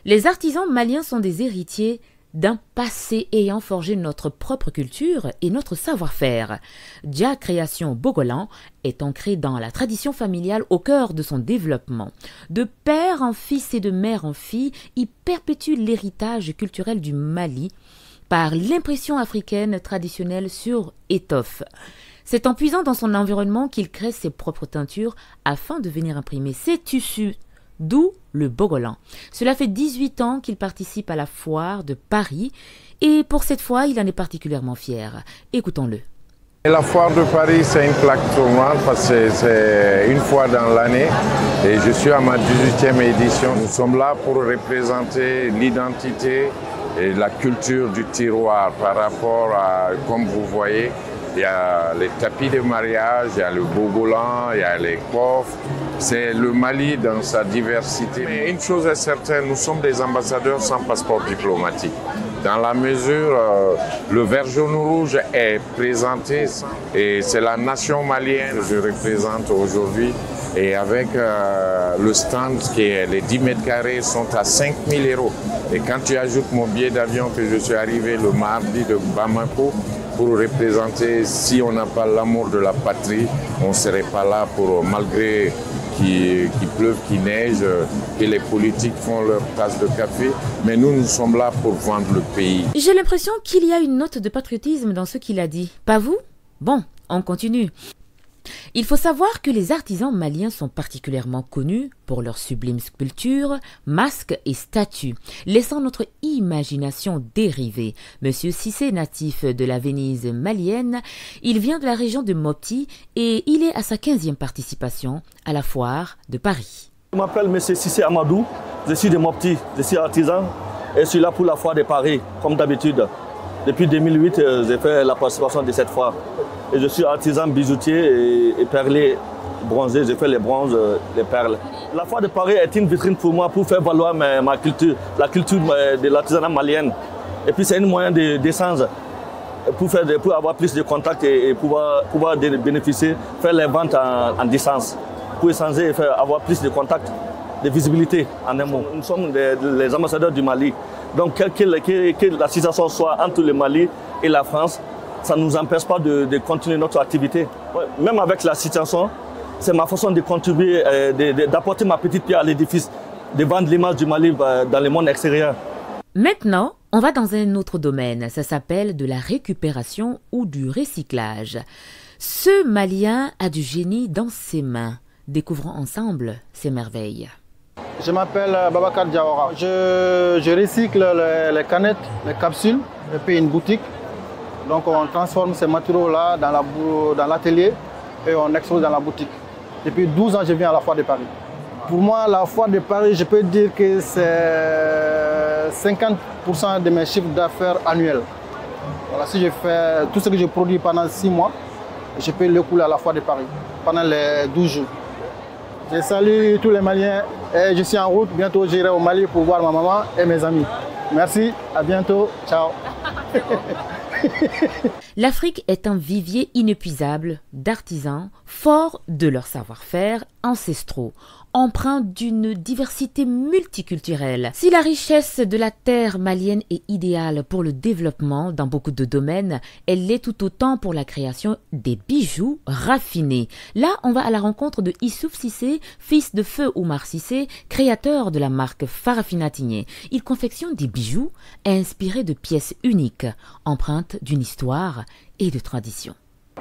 Les artisans maliens sont des héritiers d'un passé ayant forgé notre propre culture et notre savoir-faire. Dia Création Bogolan est ancré dans la tradition familiale au cœur de son développement. De père en fils et de mère en fille, il perpétue l'héritage culturel du Mali par l'impression africaine traditionnelle sur étoffe. C'est en puisant dans son environnement qu'il crée ses propres teintures afin de venir imprimer ses tissus, d'où le Bogolan. Cela fait 18 ans qu'il participe à la foire de Paris et pour cette fois, il en est particulièrement fier. Écoutons-le. La foire de Paris, c'est une plaque tournante parce que c'est une fois dans l'année et je suis à ma 18e édition. Nous sommes là pour représenter l'identité et la culture du terroir par rapport à, comme vous voyez, il y a les tapis de mariage, il y a le Bogolan, il y a les coffres. C'est le Mali dans sa diversité. Mais une chose est certaine, nous sommes des ambassadeurs sans passeport diplomatique. Dans la mesure, le vert jaune rouge est présenté et c'est la nation malienne que je représente aujourd'hui. Et avec le stand qui est les 10 mètres carrés sont à 5 000 €. Et quand tu ajoutes mon billet d'avion que je suis arrivé le mardi de Bamako pour représenter, si on n'a pas l'amour de la patrie, on ne serait pas là pour, malgré qu'il pleuve, qu'il neige, que les politiques font leur tasse de café. Mais nous sommes là pour vendre le pays. J'ai l'impression qu'il y a une note de patriotisme dans ce qu'il a dit. Pas vous? Bon, on continue. Il faut savoir que les artisans maliens sont particulièrement connus pour leurs sublimes sculptures, masques et statues, laissant notre imagination dériver. Monsieur Cissé, natif de la Venise malienne, il vient de la région de Mopti et il est à sa 15e participation à la foire de Paris. Je m'appelle Monsieur Cissé Amadou, je suis de Mopti, je suis artisan et je suis là pour la foire de Paris, comme d'habitude. Depuis 2008, j'ai fait la participation de cette foire. Et je suis artisan bijoutier et perlé bronzé. J'ai fait les bronzes, les perles. La foire de Paris est une vitrine pour moi pour faire valoir ma culture, la culture de l'artisanat malien. Et puis c'est un moyen d'échange pour avoir plus de contacts et pouvoir bénéficier, faire les ventes en distance, pour échanger et avoir plus de contacts, de visibilité en un mot. Nous sommes les ambassadeurs du Mali. Donc que la situation soit entre le Mali et la France, ça ne nous empêche pas de continuer notre activité. Même avec la situation, c'est ma façon de contribuer, d'apporter ma petite pierre à l'édifice, de vendre l'image du Mali dans le monde extérieur. Maintenant, on va dans un autre domaine. Ça s'appelle de la récupération ou du recyclage. Ce Malien a du génie dans ses mains. Découvrons ensemble ces merveilles. Je m'appelle Babacar Diawara. Je recycle les canettes, les capsules, et puis une boutique. Donc on transforme ces matériaux-là dans l'atelier et on expose dans la boutique. Depuis 12 ans, je viens à la foire de Paris. Pour moi, la foire de Paris, je peux dire que c'est 50% de mes chiffres d'affaires annuels. Voilà, si je fais tout ce que je produis pendant 6 mois, je peux le couler à la foire de Paris pendant les 12 jours. Je salue tous les Maliens et je suis en route. Bientôt, j'irai au Mali pour voir ma maman et mes amis. Merci, à bientôt, ciao. L'Afrique est un vivier inépuisable d'artisans forts de leur savoir-faire ancestraux, empreints d'une diversité multiculturelle. Si la richesse de la terre malienne est idéale pour le développement dans beaucoup de domaines, elle l'est tout autant pour la création des bijoux raffinés. Là, on va à la rencontre de Issouf Cissé, fils de feu Oumar Cissé, créateur de la marque Farafina Tigné. Il confectionne des bijoux inspirés de pièces uniques, empreintes d'une histoire et de tradition.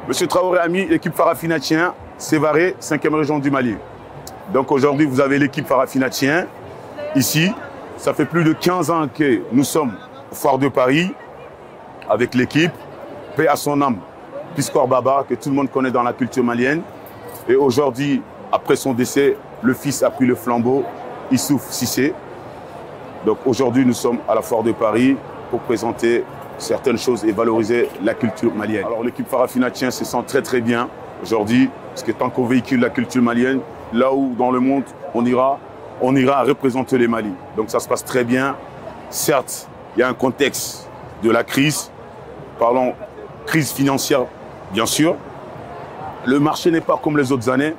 Monsieur Traoré a mis l'équipe Farafinatien, Sévaré, 5e région du Mali. Donc aujourd'hui, vous avez l'équipe Farafinatien ici. Ça fait plus de 15 ans que nous sommes au Foire de Paris avec l'équipe. Paix à son âme, Piscor Baba, que tout le monde connaît dans la culture malienne. Et aujourd'hui, après son décès, le fils a pris le flambeau, Issouf Cissé. Donc aujourd'hui, nous sommes à la Foire de Paris pour présenter certaines choses et valoriser la culture malienne. Alors l'équipe Farafinatien se sent très très bien aujourd'hui, parce que tant qu'on véhicule la culture malienne, là où dans le monde on ira représenter les Mali. Donc ça se passe très bien. Certes, il y a un contexte de la crise, parlons crise financière bien sûr. Le marché n'est pas comme les autres années,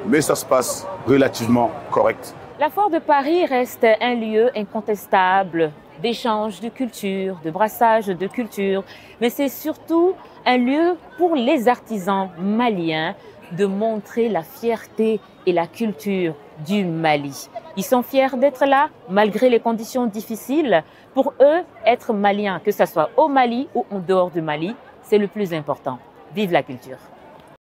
mais ça se passe relativement correct. La foire de Paris reste un lieu incontestable d'échange de culture, de brassage de culture, mais c'est surtout un lieu pour les artisans maliens de montrer la fierté et la culture du Mali. Ils sont fiers d'être là, malgré les conditions difficiles. Pour eux, être malien, que ce soit au Mali ou en dehors du Mali, c'est le plus important. Vive la culture!